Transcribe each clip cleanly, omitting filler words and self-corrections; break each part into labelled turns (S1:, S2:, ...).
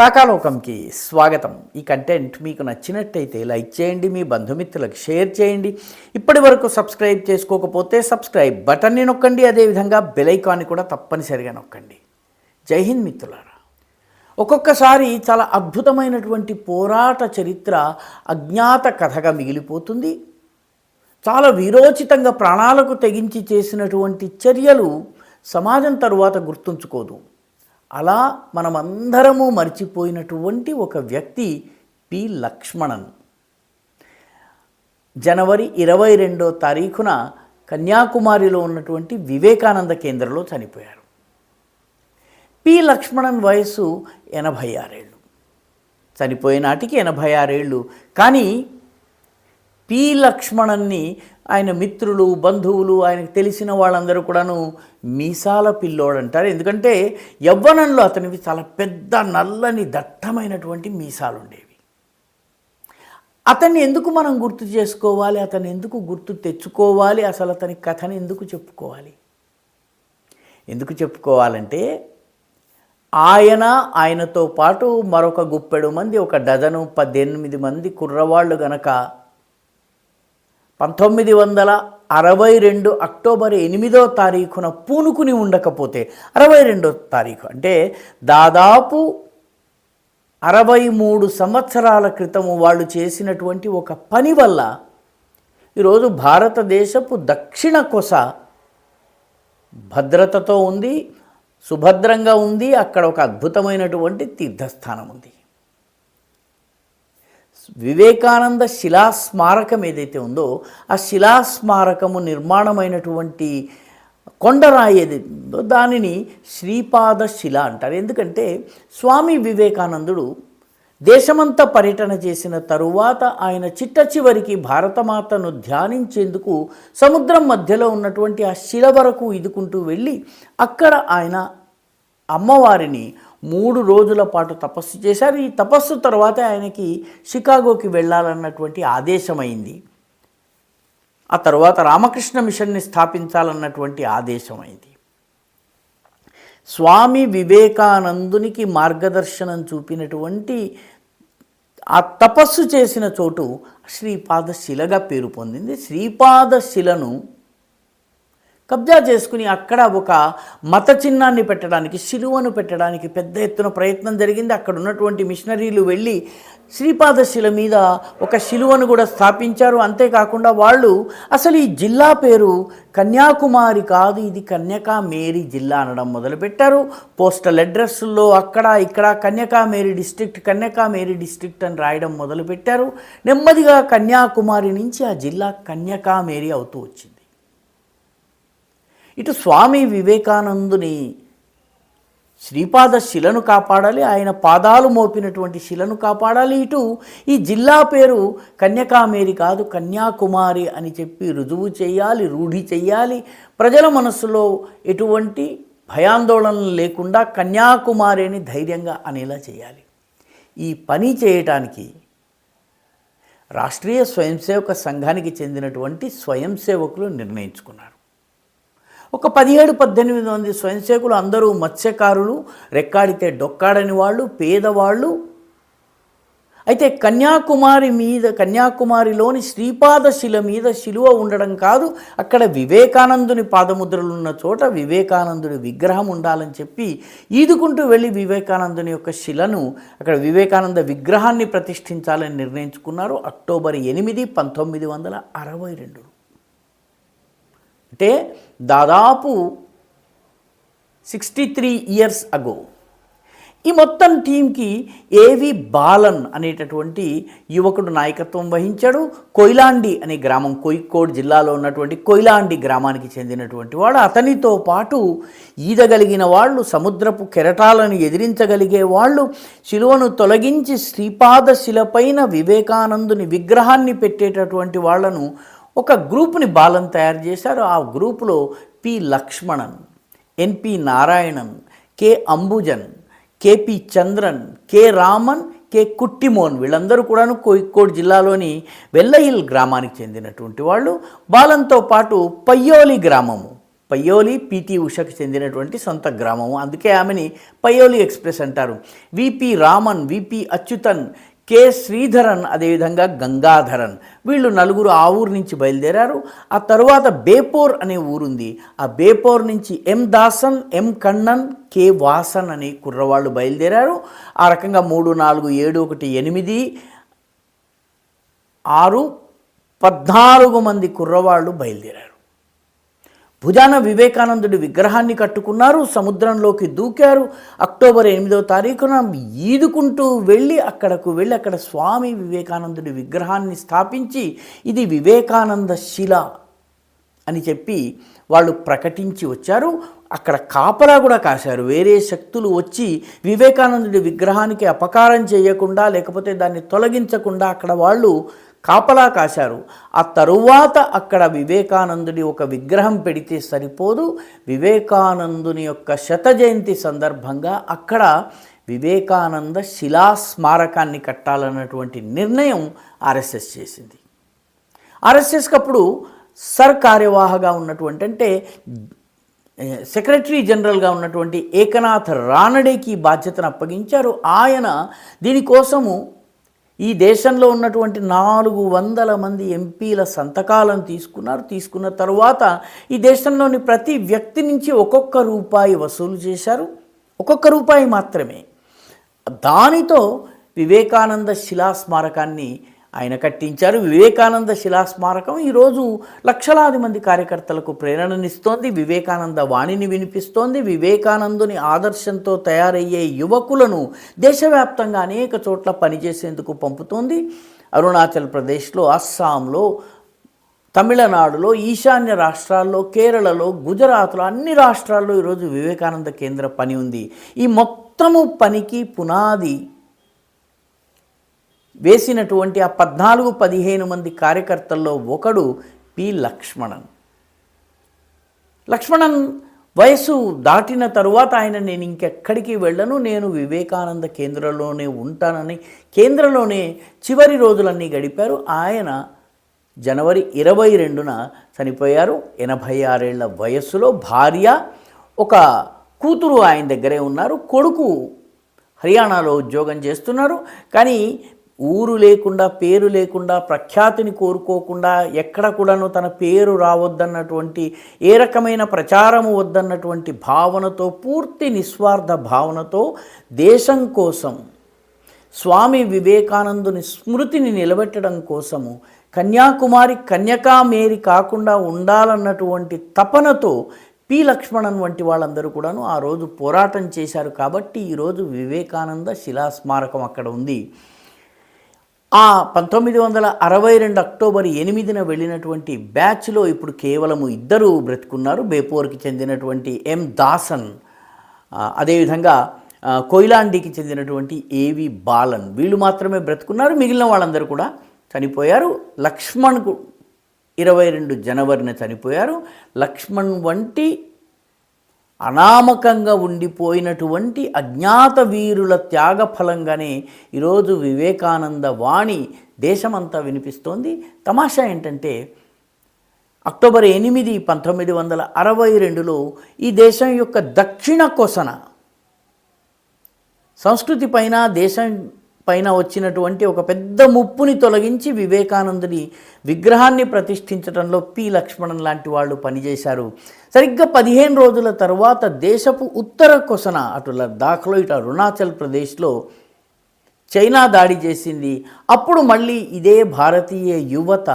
S1: కాకాలోకంకి స్వాగతం. ఈ కంటెంట్ మీకు నచ్చినట్టయితే లైక్ చేయండి, మీ బంధుమిత్రులకు షేర్ చేయండి. ఇప్పటి వరకు సబ్స్క్రైబ్ చేసుకోకపోతే సబ్స్క్రైబ్ బటన్ని నొక్కండి, అదేవిధంగా బెల్ ఐకాన్ని కూడా తప్పనిసరిగా నొక్కండి. జై హింద్ మిత్రులారా. ఒక్కొక్కసారి చాలా అద్భుతమైనటువంటి పోరాట చరిత్ర అజ్ఞాత కథగా మిగిలిపోతుంది. చాలా వీరోచితంగా ప్రాణాలకు తెగించి చేసినటువంటి చర్యలు సమాజం తరువాత గుర్తుంచుకోదు. అలా మనమందరము మర్చిపోయినటువంటి ఒక వ్యక్తి పి లక్ష్మణన్. జనవరి 22వ తారీఖున కన్యాకుమారిలో ఉన్నటువంటి వివేకానంద కేంద్రంలో చనిపోయారు. పి లక్ష్మణన్ వయసు 86 ఏళ్ళు. చనిపోయినాటికి 86 ఏళ్ళు. కానీ పి లక్ష్మణన్ని ఆయన మిత్రులు, బంధువులు, ఆయనకు తెలిసిన వాళ్ళందరూ కూడాను మీసాల పిల్లోడు అంటారు. ఎందుకంటే యవ్వనంలో అతనివి చాలా పెద్ద నల్లని దట్టమైనటువంటి మీసాలు ఉండేవి. అతన్ని ఎందుకు మనం గుర్తు చేసుకోవాలి, అతన్ని ఎందుకు గుర్తు తెచ్చుకోవాలి, అసలు అతని కథని ఎందుకు చెప్పుకోవాలి? ఎందుకు చెప్పుకోవాలంటే ఆయనతో పాటు మరొక గుప్పెడు మంది, ఒక డజను 18 మంది కుర్రవాళ్ళు గనక 1962 అక్టోబర్ 8వ తారీఖున పూనుకుని ఉండకపోతే, 62వ తారీఖు అంటే దాదాపు 63 సంవత్సరాల క్రితము వాళ్ళు చేసినటువంటి ఒక పని వల్ల ఈరోజు భారతదేశపు దక్షిణ కొస భద్రతతో ఉంది, సుభద్రంగా ఉంది. అక్కడ ఒక అద్భుతమైనటువంటి తీర్థస్థానం ఉంది. వివేకానంద శిలాస్మారకం ఏదైతే ఉందో ఆ శిలాస్మారకము నిర్మాణమైనటువంటి కొండరాయి ఏదైతే ఉందో దానిని శ్రీపాద శిల అంటారు. ఎందుకంటే స్వామి వివేకానందుడు దేశమంతా పర్యటన చేసిన తరువాత ఆయన చిట్ట చివరికి భారతమాతను ధ్యానించేందుకు సముద్రం మధ్యలో ఉన్నటువంటి ఆ శిల వరకు ఇదుకుంటూ వెళ్ళి అక్కడ ఆయన అమ్మవారిని 3 రోజుల పాటు తపస్సు చేశారు. ఈ తపస్సు తర్వాత ఆయనకి షికాగోకి వెళ్ళాలన్నటువంటి ఆదేశమైంది. ఆ తర్వాత రామకృష్ణ మిషన్ని స్థాపించాలన్నటువంటి ఆదేశమైంది. స్వామి వివేకానందునికి మార్గదర్శనం చూపినటువంటి ఆ తపస్సు చేసిన చోటు శ్రీపాద శిలగా పేరు పొందింది. శ్రీపాద శిలను కబ్జా చేసుకుని అక్కడ ఒక మత చిహ్నాన్ని పెట్టడానికి, శిలువను పెట్టడానికి పెద్ద ఎత్తున ప్రయత్నం జరిగింది. అక్కడ ఉన్నటువంటి మిషనరీలు వెళ్ళి శ్రీపాద శిల మీద ఒక శిలువను కూడా స్థాపించారు. అంతేకాకుండా వాళ్ళు అసలు ఈ జిల్లా పేరు కన్యాకుమారి కాదు, ఇది కన్యకామేరీ జిల్లా అనడం మొదలుపెట్టారు. పోస్టల్ అడ్రస్లో అక్కడ ఇక్కడ కన్యకామేరీ డిస్ట్రిక్ట్ అని రాయడం మొదలుపెట్టారు. నెమ్మదిగా కన్యాకుమారి నుంచి ఆ జిల్లా కన్యకామేరీ అవుతూ వచ్చింది. ఇటు స్వామి వివేకానందుని శ్రీపాద శిలను కాపాడాలి, ఆయన పాదాలు మోపినటువంటి శిలను కాపాడాలి. ఇటు ఈ జిల్లా పేరు కన్యకామేరీ కాదు కన్యాకుమారి అని చెప్పి రుజువు చేయాలి, రూఢి చేయాలి. ప్రజల మనస్సులో ఎటువంటి భయాందోళనలు లేకుండా కన్యాకుమారి అని ధైర్యంగా అనేలా చేయాలి. ఈ పని చేయటానికి రాష్ట్రీయ స్వయం సేవక సంఘానికి చెందినటువంటి స్వయం సేవకులు నిర్ణయించుకున్నారు. ఒక 17-18 మంది స్వయం సేవకులు, అందరూ మత్స్యకారులు, రెక్కాడితే డొక్కాడని వాళ్ళు, పేదవాళ్ళు. అయితే కన్యాకుమారిలోని శ్రీపాద శిల మీద శిలువ ఉండడం కాదు, అక్కడ వివేకానందుని పాదముద్రలు ఉన్న చోట వివేకానందుడి విగ్రహం ఉండాలని చెప్పి ఈదుకుంటూ వెళ్ళి వివేకానందుని యొక్క శిలను, అక్కడ వివేకానంద విగ్రహాన్ని ప్రతిష్ఠించాలని నిర్ణయించుకున్నారు. అక్టోబర్ 8, 1962. అంటే దాదాపు 63 ఇయర్స్ అగో. ఈ మొత్తం టీంకి ఏవి బాలన్ అనేటటువంటి యువకుడు నాయకత్వం వహించాడు. కొయిలాండి అనే గ్రామం, కోయికోడ్ జిల్లాలో ఉన్నటువంటి కొయిలాండి గ్రామానికి చెందినటువంటి వాడు. అతనితో పాటు ఈదగలిగిన వాళ్ళు, సముద్రపు కెరటాలను ఎదిరించగలిగే వాళ్ళు, శిలువను తొలగించి శ్రీపాద శిలపైన వివేకానందుని విగ్రహాన్ని పెట్టేటటువంటి వాళ్లను ఒక గ్రూప్ని బాలన్ తయారు చేశారు. ఆ గ్రూపులో P Lakshmanan, NP Narayanan, K Ambujan, KP Chandran, K Raman, K Kuttimon, వీళ్ళందరూ కూడాను కోయికోడ్ జిల్లాలోని వెల్లహిల్ గ్రామానికి చెందినటువంటి వాళ్ళు. బాలన్తో పాటు పయ్యోలి గ్రామము, పయ్యోలి పిటి ఉషకు చెందినటువంటి సొంత గ్రామము. అందుకే ఆమెని పయ్యోలి ఎక్స్ప్రెస్ అంటారు. VP Raman, VP Achuthan, K Sreedharan, అదేవిధంగా గంగాధరన్, వీళ్ళు నలుగురు ఆ ఊరు నుంచి బయలుదేరారు. ఆ తరువాత బేపూర్ అనే ఊరుంది. ఆ బేపూర్ నుంచి ఎం దాసన్, ఎం కన్నన్, కె వాసన్ అనే కుర్రవాళ్ళు బయలుదేరారు. ఆ రకంగా 3, 4, 7, 1, 8, 6, 14 మంది కుర్రవాళ్ళు బయలుదేరారు. భుజాన వివేకానందుడి విగ్రహాన్ని కట్టుకున్నారు, సముద్రంలోకి దూకారు. అక్టోబర్ 8వ తారీఖున ఈదుకుంటూ వెళ్ళి అక్కడ స్వామి వివేకానందుడి విగ్రహాన్ని స్థాపించి ఇది వివేకానంద శిల అని చెప్పి వాళ్ళు ప్రకటించి వచ్చారు. అక్కడ కాపలా కూడా కాశారు. వేరే శక్తులు వచ్చి వివేకానందుడి విగ్రహానికి అపకారం చేయకుండా, లేకపోతే దాన్ని తొలగించకుండా అక్కడ వాళ్ళు కాపలా కాశారు. ఆ తరువాత అక్కడ వివేకానందుడి ఒక విగ్రహం పెడితే సరిపోదు, వివేకానందుని యొక్క శత జయంతి సందర్భంగా అక్కడ వివేకానంద శిలా స్మారకాన్ని కట్టాలన్నటువంటి నిర్ణయం ఆర్ఎస్ఎస్ చేసింది. ఆర్ఎస్ఎస్కి అప్పుడు సర్ కార్యవాహగా ఉన్నటువంటి, అంటే సెక్రటరీ జనరల్గా ఉన్నటువంటి ఏకనాథ్ రానడేకి బాధ్యతను అప్పగించారు. ఆయన దీనికోసము ఈ దేశంలో ఉన్నటువంటి 400 మంది ఎంపీల సంతకాలను తీసుకున్న తరువాత ఈ దేశంలోని ప్రతి వ్యక్తి నుంచి ఒక్కొక్క రూపాయి వసూలు చేశారు. ఒక్కొక్క రూపాయి మాత్రమే. దానితో వివేకానంద శిలా స్మారకాన్ని ఆయన కట్టించారు. వివేకానంద శిలా స్మారకం ఈరోజు లక్షలాది మంది కార్యకర్తలకు ప్రేరణనిస్తోంది. వివేకానంద వాణిని వినిపిస్తోంది. వివేకానందుని ఆదర్శంతో తయారయ్యే యువకులను దేశవ్యాప్తంగా అనేక చోట్ల పనిచేసేందుకు పంపుతోంది. అరుణాచల్ ప్రదేశ్లో, అస్సాంలో, తమిళనాడులో, ఈశాన్య రాష్ట్రాల్లో, కేరళలో, గుజరాత్లో, అన్ని రాష్ట్రాల్లో ఈరోజు వివేకానంద కేంద్ర పని ఉంది. ఈ మొత్తము పనికి పునాది వేసినటువంటి ఆ 14-15 మంది కార్యకర్తల్లో ఒకడు పి లక్ష్మణన్. లక్ష్మణన్ వయసు దాటిన తరువాత ఆయన నేను ఇంకెక్కడికి వెళ్ళను, నేను వివేకానంద కేంద్రంలోనే ఉంటానని కేంద్రంలోనే చివరి రోజులన్నీ గడిపారు. ఆయన జనవరి 22న చనిపోయారు. 86 ఏళ్ల వయస్సులో. భార్య, ఒక కూతురు ఆయన దగ్గరే ఉన్నారు. కొడుకు హర్యానాలో ఉద్యోగం చేస్తున్నారు. కానీ ఊరు లేకుండా, పేరు లేకుండా, ప్రఖ్యాతిని కోరుకోకుండా, ఎక్కడ కూడాను తన పేరు రావద్దన్నటువంటి, ఏ రకమైన ప్రచారము వద్దన్నటువంటి భావనతో, పూర్తి నిస్వార్థ భావనతో దేశం కోసం, స్వామి వివేకానందుని స్మృతిని నిలబెట్టడం కోసము, కన్యాకుమారి కన్యకామేరి కాకుండా ఉండాలన్నటువంటి తపనతో పి లక్ష్మణన్ వంటి వాళ్ళందరూ కూడాను ఆ రోజు పోరాటం చేశారు. కాబట్టి ఈరోజు వివేకానంద శిలా స్మారకం అక్కడ ఉంది. ఆ 1962 అక్టోబర్ 8న వెళ్ళినటువంటి బ్యాచ్లో ఇప్పుడు కేవలం 2 బ్రతుకున్నారు. బేపూర్కి చెందినటువంటి ఎం దాసన్, అదేవిధంగా కొయిలాండికి చెందినటువంటి ఏవి బాలన్, వీళ్ళు మాత్రమే బ్రతుకున్నారు. మిగిలిన వాళ్ళందరూ కూడా చనిపోయారు. లక్ష్మణ్కు 22 జనవరిన చనిపోయారు. లక్ష్మణ్ వంటి అనామకంగా ఉండిపోయినటువంటి అజ్ఞాత వీరుల త్యాగ ఫలంగానే ఈరోజు వివేకానంద వాణి దేశమంతా వినిపిస్తోంది. తమాషా ఏంటంటే అక్టోబర్ 8, 1962లో ఈ దేశం యొక్క దక్షిణ కొసన సంస్కృతి పైన, దేశం పైన వచ్చినటువంటి ఒక పెద్ద ముప్పుని తొలగించి వివేకానందుని విగ్రహాన్ని ప్రతిష్ఠించడంలో పి లక్ష్మణన్ లాంటి వాళ్ళు పనిచేశారు. సరిగ్గా 15 రోజుల తర్వాత దేశపు ఉత్తర కొసన, అటు లద్దాఖ్లో, ఇటు అరుణాచల్ ప్రదేశ్లో చైనా దాడి చేసింది. అప్పుడు మళ్ళీ ఇదే భారతీయ యువత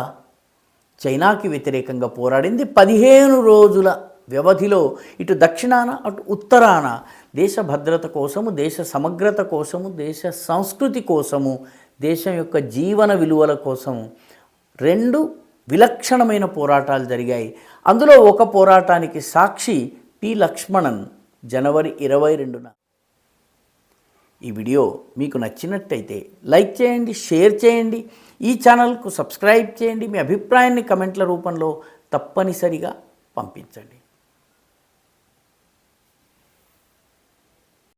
S1: చైనాకి వ్యతిరేకంగా పోరాడింది. 15 రోజుల వ్యవధిలో ఇటు దక్షిణాన, అటు ఉత్తరాన దేశ భద్రత కోసము, దేశ సమగ్రత కోసము, దేశ సంస్కృతి కోసము, దేశం యొక్క జీవన విలువల కోసము 2 విలక్షణమైన పోరాటాలు జరిగాయి. అందులో ఒక పోరాటానికి సాక్షి పి లక్ష్మణన్ జనవరి 22న. ఈ వీడియో మీకు నచ్చినట్టయితే లైక్ చేయండి, షేర్ చేయండి, ఈ ఛానల్కు సబ్స్క్రైబ్ చేయండి. మీ అభిప్రాయాన్ని కమెంట్ల రూపంలో తప్పనిసరిగా పంపించండి.